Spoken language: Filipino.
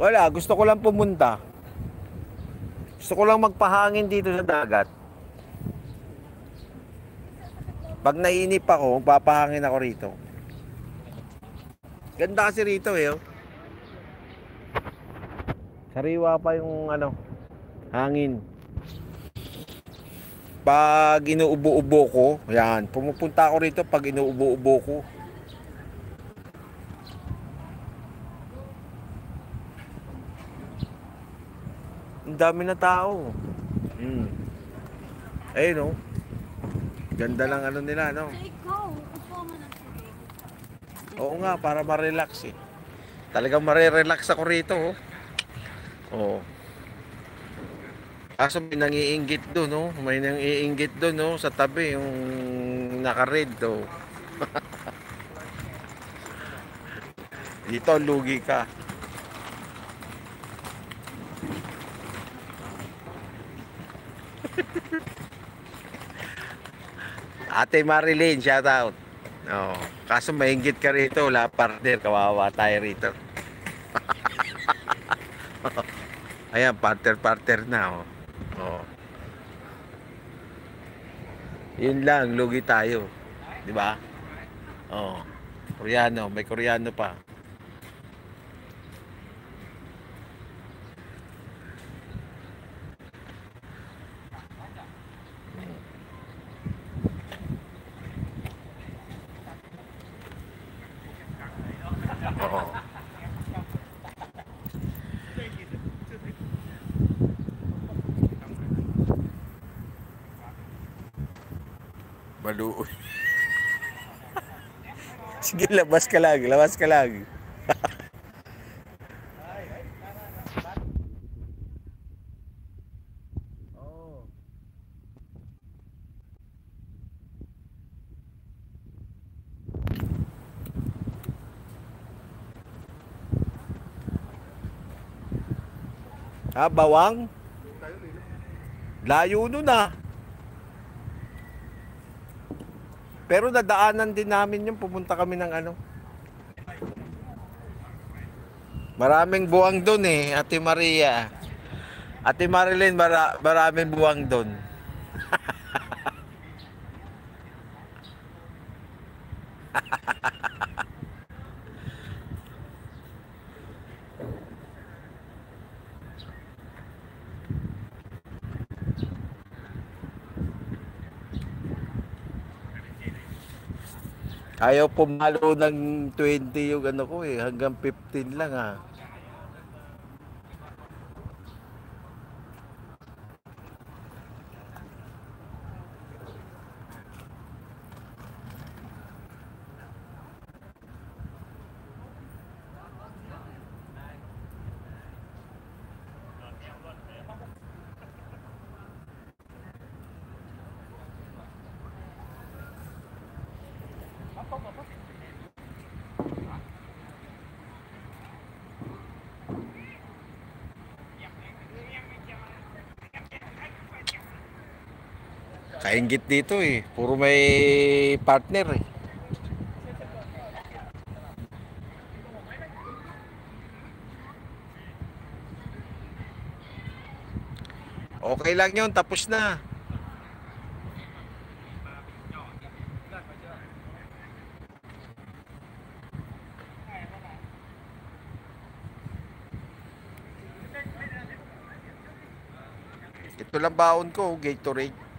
Wala, gusto ko lang pumunta. Gusto ko lang magpahangin dito sa dagat. Pag nainip ako, magpapahangin ako rito. Ganda kasi rito eh. Oh. Sariwa pa yung hangin. Pag inuubo-ubo ko, yan, pumupunta ako rito pag inuubo-ubo ko. Ang dami na tao. Hmm. Ayun oh. Ganda lang nila, no? Oo nga, para ma-relax eh. Talagang ma-relax ako rito, oh. Oh. Kaso may nangiinggit doon, no? May nangiinggit doon, no? Sa tabi, yung naka-red, oh. Dito, lugi ka. Ate Marilyn, shout out. Oh, kaso mainggit ka rito, wala partner, kawawa tayo rito. Ayan, partner na, oh. Oh. Yun lang, lugi tayo. 'Di ba? Oh. Koreano, may Koreano pa. Oo. Maluoy. Sige, labas ka lang, labas ka lang. Oh. Ah, bawang? Layo nun ah. Pero nadaanan din namin yung pumunta kami ng Maraming buwang doon eh, Ate Maria. Ate Marilyn, maraming buwang doon. Ayaw pumalo ng 20 yung ko eh, hanggang 15 lang ah. Kainggit dito eh, puro may partner eh. Okay lang yun, tapos na. Ito lang baon ko, Gatorade.